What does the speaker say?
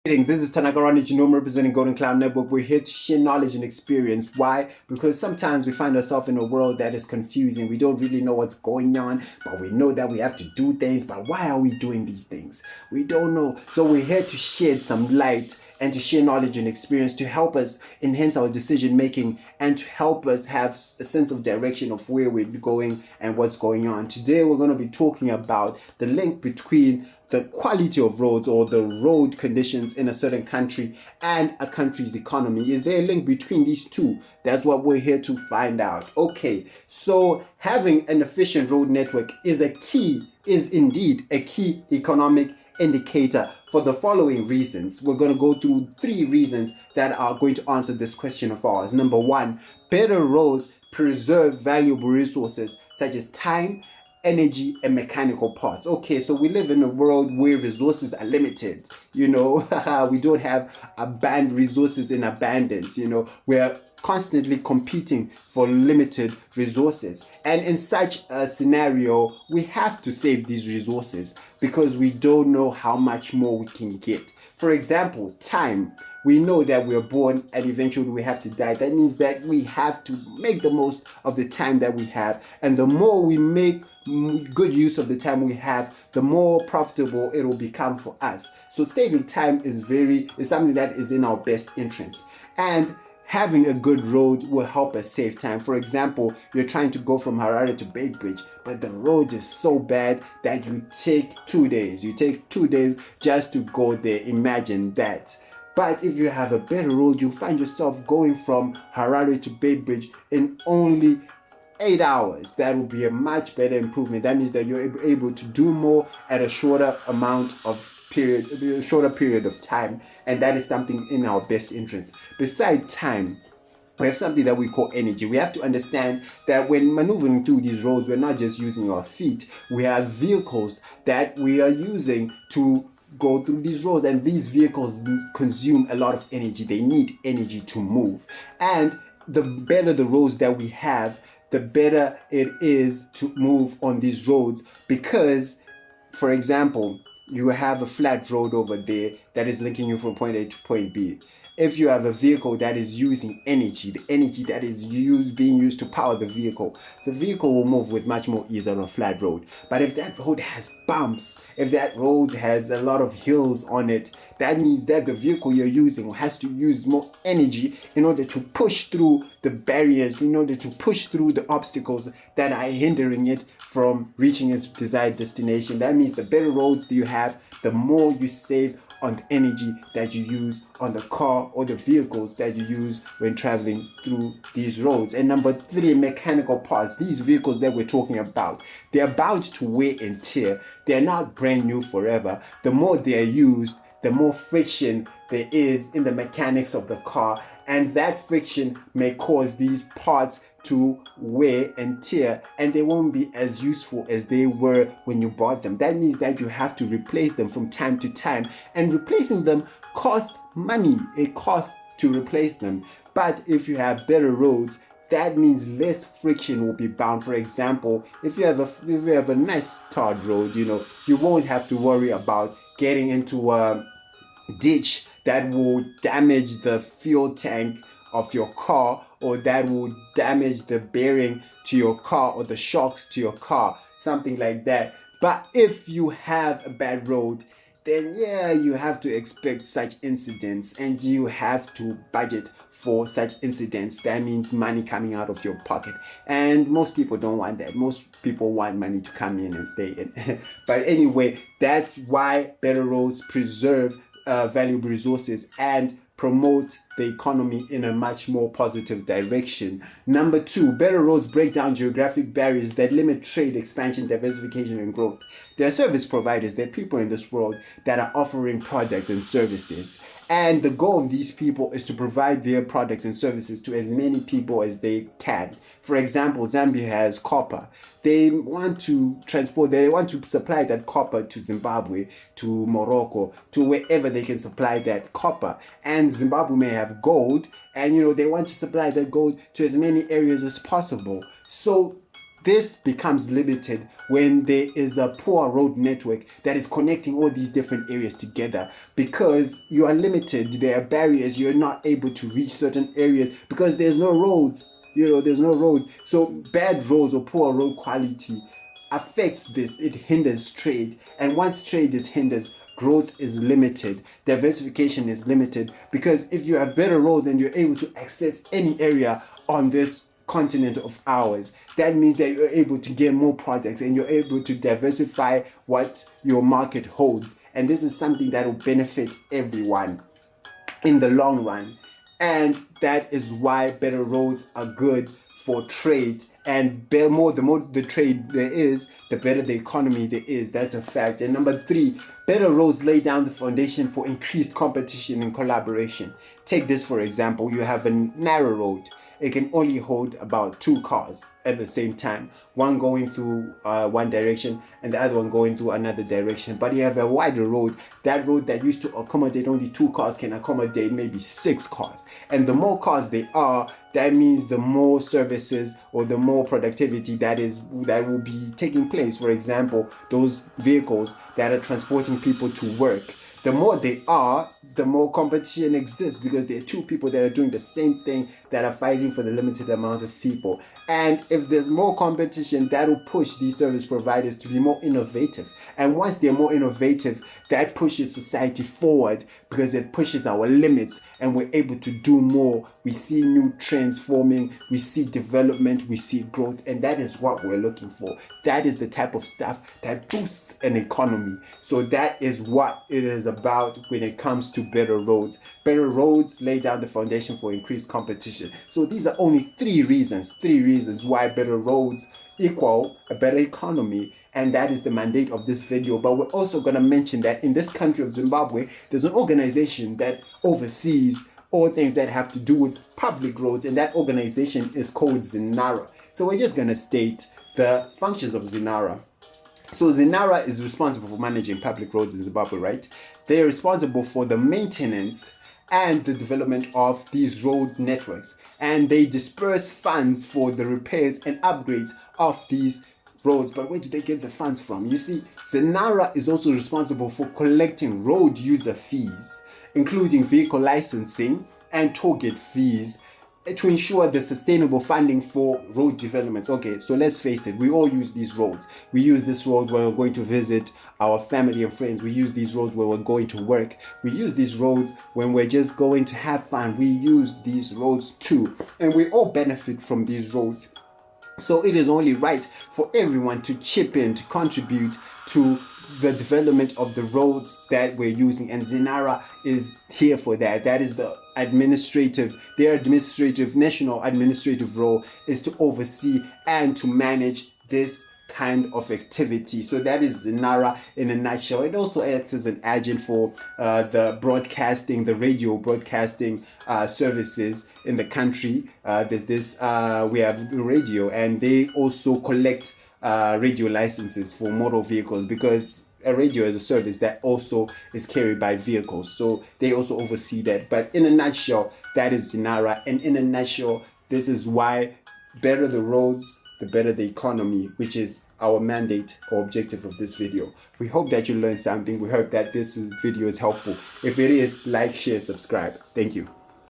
This is Tanagarani Genome representing Golden Cloud Network. We're here to share knowledge and experience. Why? Because sometimes we find ourselves in a world that is confusing. We don't really know what's going on, but we know that we have to do things. But why are we doing these things? We don't know. So we're here to shed some light and to share knowledge and experience to help us enhance our decision making and to help us have a sense of direction of where we're going and what's going on. Today we're going to be talking about the link between the quality of roads or the road conditions in a certain country and a country's economy. Is there a link between these two? That's what we're here to find out. Okay, so having an efficient road network is indeed a key economic indicator for the following reasons. We're going to go through 3 reasons that are going to answer this question of ours. Number 1, better roads preserve valuable resources such as time, energy, and mechanical parts. Okay, so we live in a world where resources are limited. We don't have resources in abundance. We're constantly competing for limited resources. And in such a scenario, we have to save these resources because we don't know how much more we can get. For example, time. We know that we're born and eventually we have to die. That means that we have to make the most of the time that we have. And the more we make good use of the time we have, the more profitable it will become for us. So saving time is something that is in our best interest. And having a good road will help us save time. For example, you're trying to go from Harare to Beitbridge, but the road is so bad that you take 2 days. You take 2 days just to go there. Imagine that. But if you have a better road, you find yourself going from Harare to Beitbridge in only 8 hours. That will be a much better improvement. That means that you're able to do more at a shorter period of time, and that is something in our best interest. Besides time, we have something that we call energy. We have to understand that when maneuvering through these roads, we're not just using our feet. We have vehicles that we are using to go through these roads, and these vehicles consume a lot of energy. They need energy to move, and the better the roads that we have, the better it is to move on these roads. Because, for example, you have a flat road over there that is linking you from point A to point B. If you have a vehicle that is using energy, the energy that is being used to power the vehicle will move with much more ease on a flat road. But if that road has bumps, if that road has a lot of hills on it, that means that the vehicle you're using has to use more energy in order to push through the barriers, in order to push through the obstacles that are hindering it from reaching its desired destination. That means the better roads that you have, the more you save on the energy that you use on the car or the vehicles that you use when traveling through these roads. And number 3, mechanical parts. These vehicles that we're talking about, they're bound to wear and tear. They're not brand new forever. The more they're used, the more friction there is in the mechanics of the car, and that friction may cause these parts to wear and tear, and they won't be as useful as they were when you bought them. That means that you have to replace them from time to time, and replacing them costs money. It costs to replace them. But if you have better roads, that means less friction will be bound. For example, if you have a nice tarred road, you won't have to worry about getting into a ditch that will damage the fuel tank of your car, or that will damage the bearing to your car or the shocks to your car, something like that. But if you have a bad road, then you have to expect such incidents, and you have to budget for such incidents. That means money coming out of your pocket, and most people don't want that. Most people want money to come in and stay in. But anyway, that's why better roads preserve valuable resources and promote the economy in a much more positive direction. Number 2, better roads break down geographic barriers that limit trade, expansion, diversification, and growth. There are service providers, there are people in this world that are offering products and services. And the goal of these people is to provide their products and services to as many people as they can. For example, Zambia has copper. They want to supply that copper to Zimbabwe, to Morocco, to wherever they can supply that copper. And Zimbabwe may have gold, and they want to supply that gold to as many areas as possible. So This becomes limited when there is a poor road network that is connecting all these different areas together, because you are limited. There are barriers. You're not able to reach certain areas because there's no roads. There's no road. So bad roads or poor road quality affects this. It hinders trade. And once trade is hindered, growth is limited, diversification is limited, because if you have better roads and you're able to access any area on this continent of ours, that means that you're able to get more products and you're able to diversify what your market holds. And this is something that will benefit everyone in the long run. And that is why better roads are good for trade. And the more the trade there is, the better the economy there is. That's a fact. And number 3, better roads lay down the foundation for increased competition and collaboration. Take this for example. You have a narrow road. It can only hold about 2 cars at the same time, one going through one direction and the other one going through another direction. But you have a wider road. That road that used to accommodate only 2 cars can accommodate maybe 6 cars. And the more cars they are, that means the more services or the more productivity that will be taking place. For example, those vehicles that are transporting people to work, the more they are, the more competition exists, because there are 2 people that are doing the same thing that are fighting for the limited amount of people. And if there's more competition, that will push these service providers to be more innovative. And once they're more innovative, that pushes society forward, because it pushes our limits and we're able to do more. We see new trends forming, we see development, we see growth, and that is what we're looking for. That is the type of stuff that boosts an economy. So that is what it is about when it comes to better roads. Better roads lay down the foundation for increased competition. So these are only 3 reasons why better roads equal a better economy. And that is the mandate of this video. But we're also going to mention that in this country of Zimbabwe, there's an organization that oversees all things that have to do with public roads, and that organization is called ZINARA. So we're just going to state the functions of ZINARA. So ZINARA is responsible for managing public roads in Zimbabwe, right? They are responsible for the maintenance and the development of these road networks, and they disperse funds for the repairs and upgrades of these roads. But where do they get the funds from? You see, ZINARA is also responsible for collecting road user fees, including vehicle licensing and toll gate fees, to ensure the sustainable funding for road developments. Okay, so let's face it, we all use these roads. We use this road when we're going to visit our family and friends. We use these roads when we're going to work. We use these roads when we're just going to have fun. We use these roads too, and we all benefit from these roads. So it is only right for everyone to chip in, to contribute to the development of the roads that we're using, and ZINARA is here for that. That is their national administrative role, is to oversee and to manage this kind of activity. So that is ZINARA in a nutshell. It also acts as an agent for the radio broadcasting services in the country. We have the radio, and they also collect radio licenses for motor vehicles, because a radio is a service that also is carried by vehicles. So they also oversee that. But in a nutshell, that is ZINARA. And in a nutshell, this is why better the roads, the better the economy, which is our mandate or objective of this video. We hope that you learned something. We hope that this video is helpful. If it is, like, share, subscribe. Thank you.